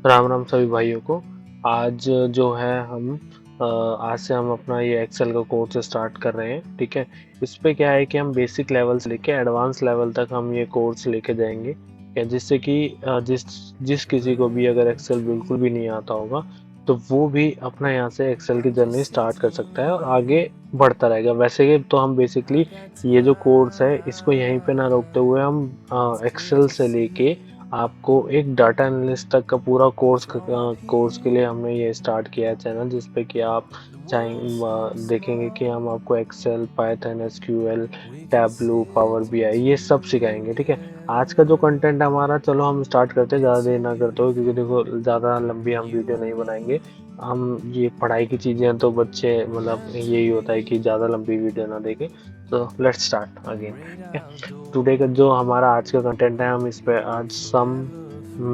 राम राम सभी भाइयों को। आज जो है हम आज से हम अपना ये एक्सेल का कोर्स स्टार्ट कर रहे हैं। ठीक है, इस पे क्या है कि हम बेसिक लेवल से लेके एडवांस लेवल तक हम ये कोर्स लेके जाएंगे, क्या जिससे कि जिस जिस किसी को भी अगर एक्सेल बिल्कुल भी नहीं आता होगा तो वो भी अपना यहाँ से एक्सेल की जर्नी स्टार्ट कर सकता है और आगे बढ़ता रहेगा। वैसे तो हम बेसिकली ये जो कोर्स है इसको यहीं पे ना रोकते हुए हम एक्सेल से लेके आपको एक डाटा एनालिस्ट तक का पूरा कोर्स के लिए हमने ये स्टार्ट किया है चैनल, जिसपे कि आप चाहें देखेंगे कि हम आपको Excel, Python, SQL, Tableau, Power BI ये सब सिखाएंगे। ठीक है, आज का जो कंटेंट है हमारा, चलो हम स्टार्ट करते हैं, ज़्यादा देर ना करते हो क्योंकि देखो ज़्यादा लंबी हम वीडियो नहीं बनाएंगे। हम ये पढ़ाई की चीज़ें हैं तो बच्चे मतलब यही होता है कि ज़्यादा लंबी वीडियो ना देखें। तो लेट्स स्टार्ट अगेन। टुडे का जो हमारा आज का कंटेंट है, हम इस पे आज सम,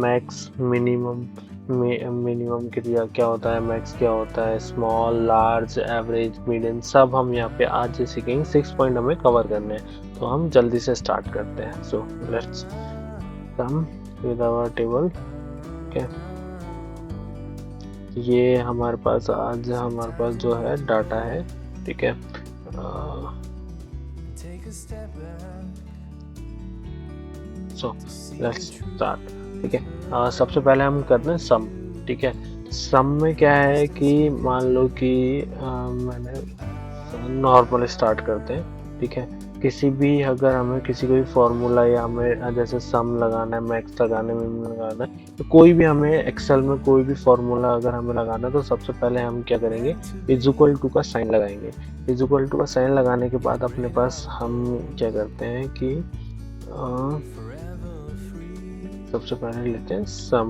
मैक्स, मिनिमम, मिनिमम क्रिया क्या होता है, मैक्स क्या होता है, स्मॉल, लार्ज, एवरेज, मीडियम, सब हम यहाँ पे आज सीखेंगे। 6 पॉइंट हमें कवर करने हैं, तो हम जल्दी से स्टार्ट करते हैं। So let's come with our table. Okay, ये हमारे पास आज हमारे पास जो है डाटा है। ठीक है, सो लेट्स स्टार्ट। ठीक है, सबसे पहले हम करते हैं सम। ठीक है, सम में क्या है कि मान लो कि मैंने नॉर्मल स्टार्ट करते हैं। ठीक है, किसी भी अगर हमें किसी कोई फॉर्मूला या हमें जैसे सम लगाना है, मैक्स लगाना है, मिनिमम लगाना है, तो कोई भी हमें एक्सेल में कोई भी फॉर्मूला अगर हमें लगाना है तो सबसे पहले हम क्या करेंगे, इज इक्वल टू का साइन लगाएंगे। इज इक्वल टू का साइन लगाने के बाद अपने पास हम क्या करते हैं कि सबसे पहले लेते हैं सम।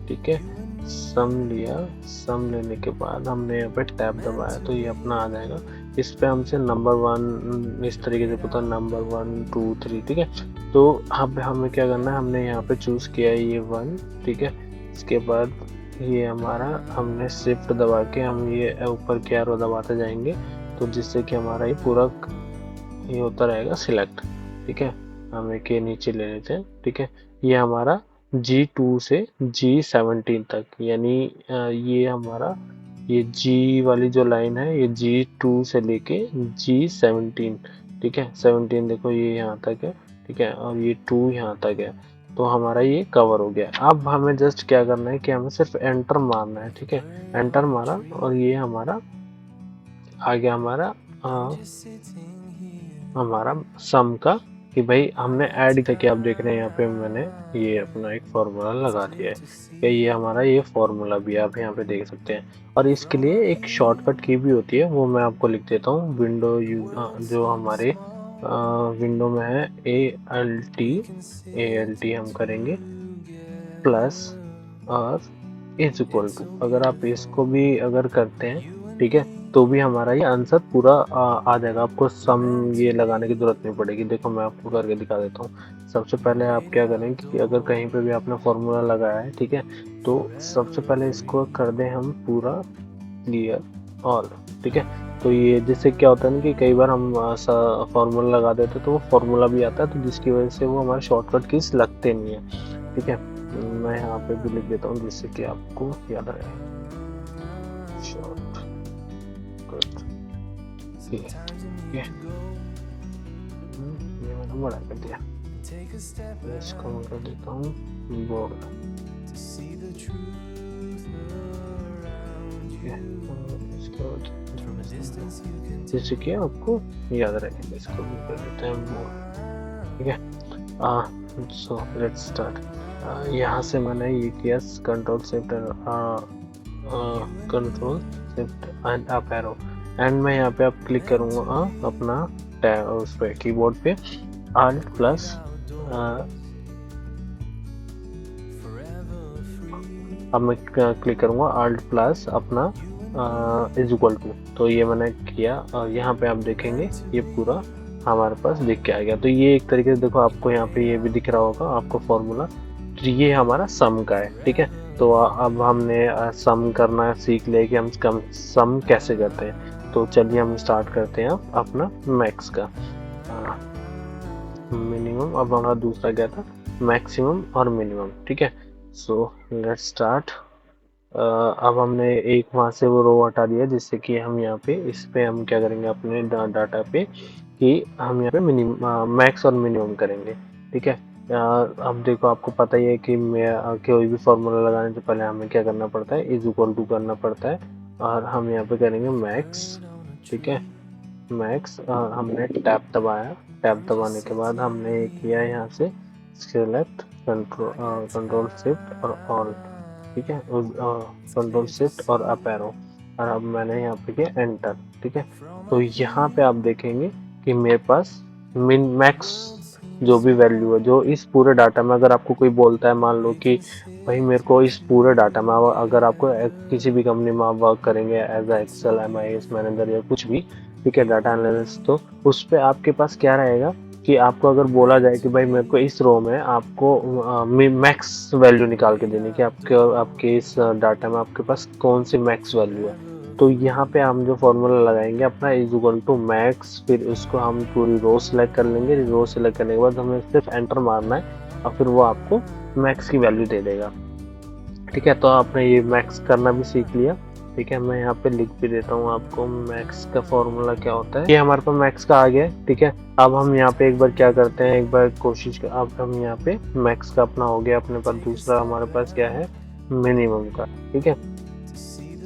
ठीक है, सम लिया, सम लेने के बाद हमने यहाँ पे टैब दबाया तो ये अपना आ जाएगा। इस पे हमसे नंबर 1 इस तरीके से पता, नंबर 1 2 3। ठीक है, तो अब हमें क्या करना है, हमने यहाँ पे चूज किया है ये 1। ठीक है, इसके बाद ये हमारा हमने शिफ्ट दबा के हम ये ऊपर की एरो दबाते जाएंगे, तो जिससे कि हमारा ये पूरा ये होता रहेगा सिलेक्ट। ठीक है, हम एक नीचे ले लेते हैं। ठीक है, ये हमारा G2 से G17 तक, यानी ये हमारा ये G वाली जो लाइन है ये G2 से लेके G17। ठीक है, 17 देखो ये यहाँ तक है। ठीक है, और ये 2 यहाँ तक है, तो हमारा ये कवर हो गया। अब हमें जस्ट क्या करना है कि हमें सिर्फ एंटर मारना है। ठीक है, एंटर मारा और ये हमारा आ गया हमारा सम का, कि भाई हमने ऐड करके, आप देख रहे हैं यहाँ पे मैंने ये अपना एक फॉर्मूला लगा दिया है कि ये हमारा ये फॉर्मूला भी आप यहाँ पे देख सकते हैं। और इसके लिए एक शॉर्टकट की भी होती है, वो मैं आपको लिख देता हूँ। विंडो जो हमारे विंडो में है ALT हम करेंगे प्लस और इज इक्वल टू। अगर आप इसको भी अगर करते हैं, ठीक है, तो भी हमारा ये आंसर पूरा आ जाएगा। आपको सम ये लगाने की जरूरत नहीं पड़ेगी। देखो मैं आपको करके दिखा देता हूँ। सबसे पहले आप क्या करें कि अगर कहीं पे भी आपने फॉर्मूला लगाया है, ठीक है, तो सबसे पहले इसको कर दें हम पूरा क्लियर ऑल। ठीक है, तो ये जिससे क्या होता है ना कि कई बार हम फॉर्मूला लगा देते तो वो फॉर्मूला भी आता है, तो जिसकी वजह से वो हमारे शॉर्टकट कीज लगते नहीं है। ठीक है, मैं यहाँ पे भी लिख देता हूँ जिससे कि आपको याद रहे। शॉर्टकट ये मैंने बड़ा कर दिया, इसको मैं कर देता हूँ बोर्ड। जैसे कि आपको याद रहेगा, इसको भी कर देते हैं बोर्ड। ठीक है, सो लेट्स स्टार्ट। यहाँ से मैंने ये किया control shift and up arrow, and मैं यहाँ पे अब क्लिक करूँगा अपना उस पे कीबोर्ड पे Alt प्लस अब मैं क्लिक करूँगा Alt प्लस अपना इज इक्वल टू, तो ये मैंने किया और यहाँ पे आप देखेंगे ये पूरा हमारे पास दिख के आ गया। तो ये एक तरीके से देखो आपको यहाँ पे ये भी दिख रहा होगा आपको फॉर्मूला, तो ये हमारा सम का है। ठीक है, तो अब हमने सम करना सीख लिया कि हम सम कैसे करते हैं। तो चलिए हम स्टार्ट करते हैं अब अपना मैक्स का मिनिमम। अब हमारा दूसरा क्या था, मैक्सिमम और मिनिमम। ठीक है, सो लेट्स स्टार्ट। अब हमने एक वहाँ से वो रो हटा दिया, जिससे कि हम यहाँ पे इस पे हम क्या करेंगे अपने डाटा पे कि हम यहाँ पे मिनिमम मैक्स और मिनिमम करेंगे। ठीक है, अब देखो आपको पता ही है कि मैं कोई भी फॉर्मूला लगाने से पहले हमें क्या करना पड़ता है, इज इक्वल टू करना पड़ता है, और हम यहाँ पे करेंगे मैक्स। ठीक है, मैक्स हमने टैब दबाया, टैब दबाने के बाद हमने किया यहाँ से सेलेक्ट कंट्रोल शिफ्ट और ऑल। ठीक है, कंट्रोल शिफ्ट और अप एरो, और अब मैंने यहाँ पे किया एंटर। ठीक है, तो यहाँ पे आप देखेंगे कि मेरे पास मिन मैक्स जो भी वैल्यू है, जो इस पूरे डाटा में, अगर आपको कोई बोलता है, मान लो कि भाई मेरे को इस पूरे डाटा में, अगर आपको किसी भी कंपनी में आप वर्क करेंगे as a Excel MIS manager या कुछ भी, ठीक है, डाटा एनालिस्ट, तो उस पे आपके पास क्या रहेगा कि आपको अगर बोला जाए कि भाई मेरे को इस रो में आपको मैक्स वैल्यू निकाल के देनी, कि आपके इस डाटा में आपके पास कौन सी मैक्स वैल्यू है, तो यहाँ पे हम जो फॉर्मूला लगाएंगे अपना इज इक्वल टू मैक्स, फिर उसको हम पूरी रो सेलेक्ट कर लेंगे। रो सेलेक्ट करने के बाद हमें सिर्फ एंटर मारना है और फिर वो आपको मैक्स की वैल्यू दे देगा। ठीक है, तो आपने ये मैक्स करना भी सीख लिया। ठीक है, मैं यहाँ पे लिख भी देता हूँ आपको मैक्स का फॉर्मूला क्या होता है। ये हमारे पास मैक्स का आ गया है। ठीक है, अब हम यहाँ पे एक बार क्या करते हैं, एक बार कोशिश कर, अब हम यहाँ पे मैक्स का अपना हो गया अपने पास। दूसरा हमारे पास क्या है, मिनिमम का। ठीक है,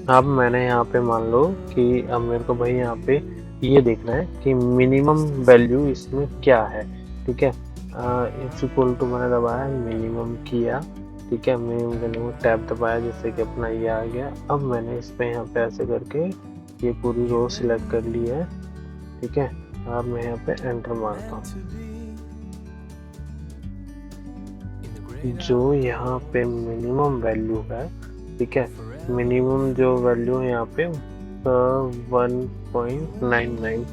अब मैंने यहाँ पे मान लो कि अब मेरे को भाई यहाँ पे ये देखना है कि मिनिमम वैल्यू इसमें क्या है। ठीक है, इट्स इक्वल टू मैंने दबाया, मिनिमम किया। ठीक है, मिनिमम करने को टैब दबाया, जैसे कि अपना ये आ गया। अब मैंने इस पे यहाँ पे ऐसे करके ये पूरी रो सिलेक्ट कर ली है। ठीक है, अब मैं यहाँ पे एंटर मारता हूँ। जो यहाँ पे मिनिमम वैल्यू है, ठीक है, मिनिमम जो वैल्यू है यहाँ पे 1.99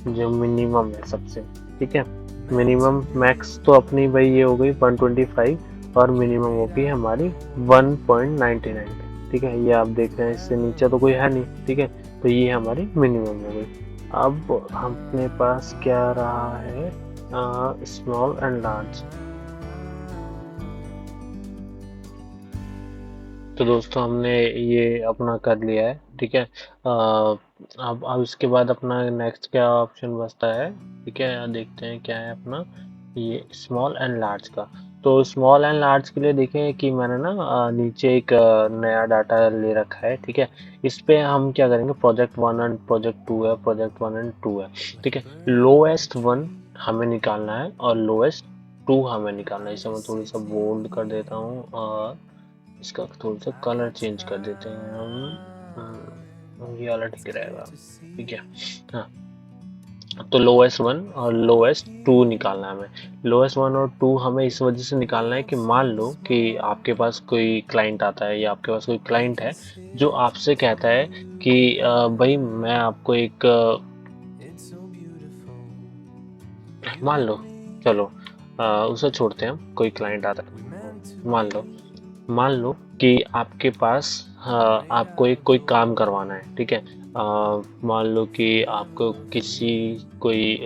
जो मिनिमम है सबसे। ठीक है, मिनिमम मैक्स तो अपनी भाई ये हो गई 125, और मिनिमम होगी हमारी 1.99। ठीक है, ये आप देख रहे हैं, इससे नीचे तो कोई है नहीं। ठीक है, तो ये हमारी मिनिमम हो गई। अब अपने पास क्या रहा है, स्मॉल एंड लार्ज। तो दोस्तों हमने ये अपना कर लिया है। ठीक है, अब इसके बाद अपना नेक्स्ट क्या ऑप्शन बचता है। ठीक है, देखते हैं क्या है अपना, ये स्मॉल एंड लार्ज का। तो स्मॉल एंड लार्ज के लिए देखें कि मैंने ना नीचे एक नया डाटा ले रखा है। ठीक है, इस पे हम क्या करेंगे, प्रोजेक्ट 1 एंड प्रोजेक्ट 2 है, प्रोजेक्ट 1 एंड 2 है। ठीक है, लोएस्ट 1 हमें निकालना है और लोएस्ट 2 हमें निकालना है। इसे मैं थोड़ी सा बोल्ड कर देता हूँ और इसका थोड़ा सा कलर चेंज कर देते हैं हम, ये वाला ठीक रहेगा। ठीक है, हाँ, तो लोएस्ट 1 और लोएस्ट 2 निकालना है हमें। लोएस्ट 1 और 2 हमें इस वजह से निकालना है कि मान लो कि आपके पास कोई क्लाइंट आता है, या आपके पास कोई क्लाइंट है जो आपसे कहता है कि भाई मैं आपको एक मान लो, चलो उसे छोड़ते हैं हम, कोई क्लाइंट आता है, मान लो कि आपके पास आपको एक कोई काम करवाना है। ठीक है, मान लो कि आपको किसी कोई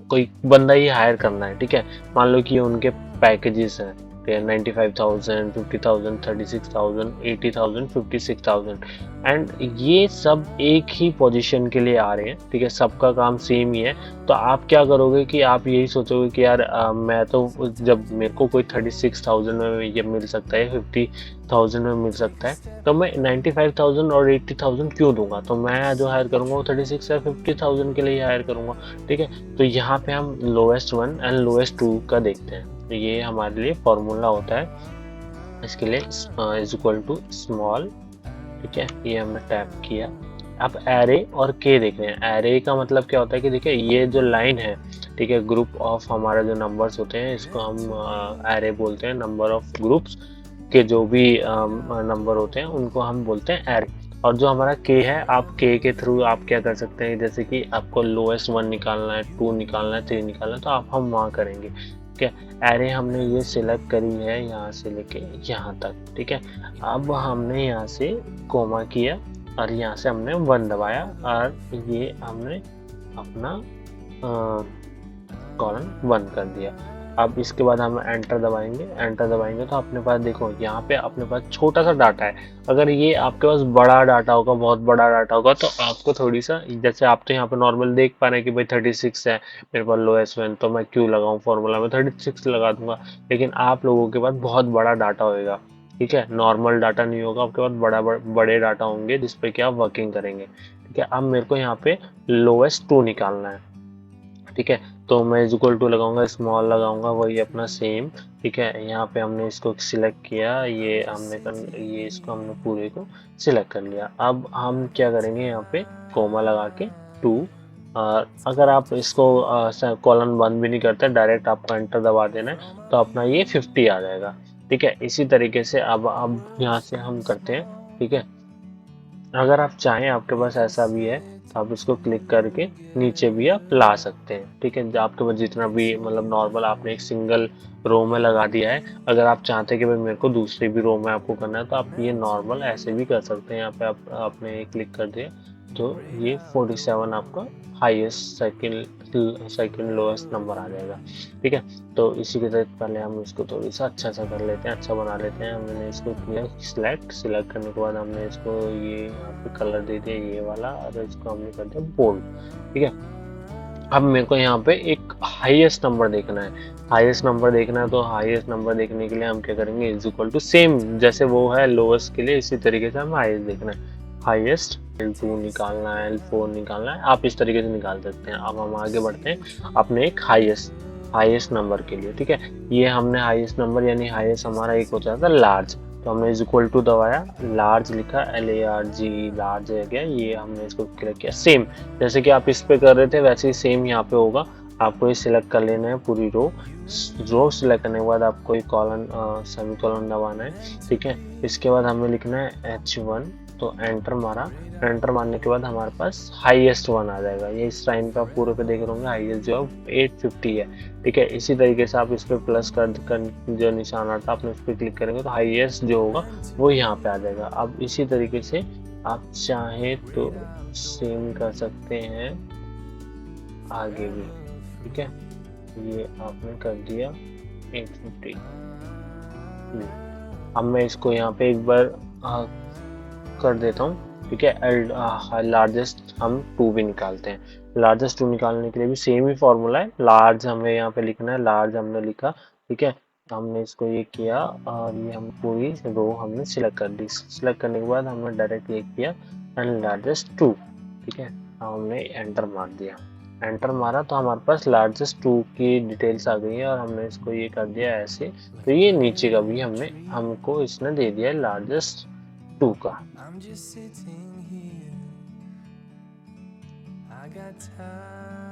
कोई बंदा ही हायर करना है। ठीक है, मान लो कि उनके पैकेजेस हैं 95,000, 50,000, 36,000, 80,000, 56,000, एंड ये सब एक ही पोजीशन के लिए आ रहे हैं। ठीक है, सबका काम सेम ही है। तो आप क्या करोगे कि आप यही सोचोगे कि यार मैं तो, जब मेरे को कोई 36,000 में ये मिल सकता है, 50,000 में मिल सकता है, तो मैं 95,000 और 80,000 क्यों दूंगा। तो मैं जो हायर करूंगा वो 36 या 50,000 के लिए हायर करूंगा। ठीक है, तो यहाँ पे हम लोएस्ट 1 एंड लोएस्ट 2 का देखते हैं। तो ये हमारे लिए फॉर्मूला होता है इसके लिए, इज इक्वल टू स्मॉल। ठीक है, ये हमने टैप किया। अब एरे और के देख रहे हैं। एरे का मतलब क्या होता है कि देखिए ये जो लाइन है, ठीक है, ग्रुप ऑफ हमारे जो नंबर्स होते हैं इसको हम एरे बोलते हैं। नंबर ऑफ ग्रुप्स के जो भी नंबर होते हैं उनको हम बोलते हैं एरे। और जो हमारा के है, आप के थ्रू आप क्या कर सकते हैं, जैसे कि आपको लोएस्ट 1 निकालना है, 2 निकालना है, 3 निकालना है, तो आप हम वहाँ करेंगे। ठीक है, एरे हमने ये सिलेक्ट करी है यहाँ से लेके यहाँ तक। ठीक है, अब हमने यहाँ से कोमा किया और यहाँ से हमने 1 दबाया और ये हमने अपना कॉलम 1 कर दिया। अब इसके बाद हम एंटर दबाएंगे तो अपने पास देखो यहाँ पे अपने पास छोटा सा डाटा है। अगर ये आपके पास बड़ा डाटा होगा, बहुत बड़ा डाटा होगा, तो आपको थोड़ी सा, जैसे आप तो यहाँ पे नॉर्मल देख पा रहे हैं कि भाई 36 है मेरे पास लोएस्ट वैल्यू, तो मैं क्यों लगाऊं, फॉर्मूला में 36 लगा दूंगा। लेकिन आप लोगों के पास बहुत बड़ा डाटा होगा, ठीक है, नॉर्मल डाटा नहीं होगा आपके पास, बड़े डाटा होंगे जिसपे कि आप वर्किंग करेंगे। ठीक है, अब मेरे को यहाँ पे लोएस्ट 2 निकालना है। ठीक है, तो मैं इज इक्वल टू लगाऊंगा, स्मॉल लगाऊंगा, वही अपना सेम। ठीक है, यहाँ पे हमने इसको सिलेक्ट किया, ये इसको हमने पूरे को सिलेक्ट कर लिया। अब हम क्या करेंगे, यहाँ पे कोमा लगा के 2। अगर आप इसको कॉलन बंद भी नहीं करते, डायरेक्ट आपको एंटर दबा देना है, तो अपना ये 50 आ जाएगा। ठीक है, इसी तरीके से अब यहाँ से हम करते हैं। ठीक है, अगर आप चाहें, आपके पास ऐसा भी है, तो आप इसको क्लिक करके नीचे भी आप ला सकते हैं। ठीक है, आपके पास जितना भी मतलब नॉर्मल आपने एक सिंगल रो में लगा दिया है, अगर आप चाहते हैं कि भाई मेरे को दूसरी भी रो में आपको करना है, तो आप ये नॉर्मल ऐसे भी कर सकते हैं। यहाँ पे आप आपने क्लिक कर दिया, तो ये 47 आपका हाईएस्ट सेकंड लोएस्ट नंबर आ जाएगा। ठीक है, तो इसी के तहत पहले हम इसको थोड़ी सा अच्छा सा कर लेते हैं, अच्छा बना लेते हैं। हमने इसको किया सिलेक्ट करने के बाद हमने इसको ये यहाँ पे कलर दे दिया ये वाला, और इसको हमने कर दिया बोल्ड। ठीक है, अब मेरे को यहाँ पे एक हाईएस्ट नंबर देखना है। हाईएस्ट नंबर देखना है, तो हाईएस्ट नंबर देखने के लिए हम क्या करेंगे, इज इक्वल टू सेम जैसे वो है लोएस्ट के लिए, इसी तरीके से हम हाईएस्ट देखना है। हाईएस्ट L2 निकालना है, L4 निकालना है, आप इस तरीके से निकाल सकते हैं। अब हम आगे बढ़ते हैं अपने एक हाईएस्ट नंबर के लिए। ठीक है, ये हमने हाईएस्ट नंबर यानी हाईएस्ट हमारा एक हो जाता है लार्ज, तो हमने इज इक्वल टू दबाया, लार्ज लिखा, LARG लार्ज है गया, ये हमने इसको क्लिक किया। सेम जैसे कि आप इस पे कर रहे थे वैसे ही सेम यहाँ पे होगा। आपको ये सिलेक्ट कर लेना है पूरी रो सिलेक्ट करने के बाद आपको एक कॉलन सेमीकोलन दबाना है। ठीक है, इसके बाद हमें लिखना है H1, तो एंटर मारा। एंटर मारने के बाद हमारे पास हाईएस्ट 1 आ जाएगा। ये इस लाइन पे आप पूरे पे देख रहे होंगे, हाईएस्ट जो है 850 है। ठीक है, इसी तरीके से आप इस पे प्लस कर जो निशान आता है, आपने इस पे क्लिक करेंगे तो हाईएस्ट जो होगा वो यहाँ पे आ जाएगा। अब इसी तरीके से आप चाहे तो सेम कर सकते हैं आगे भी। ठीक है, ये आपने कर दिया 850। अब मैं इसको यहाँ पे एक बार कर देता हूँ। ठीक है, लार्जेस्ट हम 2 भी निकालते हैं। लार्जेस्ट 2 निकालने के लिए भी सेम ही फॉर्मूला है, लार्ज हमें यहाँ पे लिखना है, लार्ज हमने लिखा। ठीक है, हमने इसको ये किया और ये हम पूरी रो हमने सिलेक्ट कर दी। सिलेक्ट करने के बाद हमने डायरेक्ट ये किया एंड लार्जेस्ट 2। ठीक है, हमने एंटर मार दिया। एंटर मारा तो हमारे पास लार्जेस्ट 2 की डिटेल्स आ गई है, और हमने इसको ये कर दिया ऐसे, तो ये नीचे का भी हमको इसने दे दिया है लार्जेस्ट 2 का। I got time.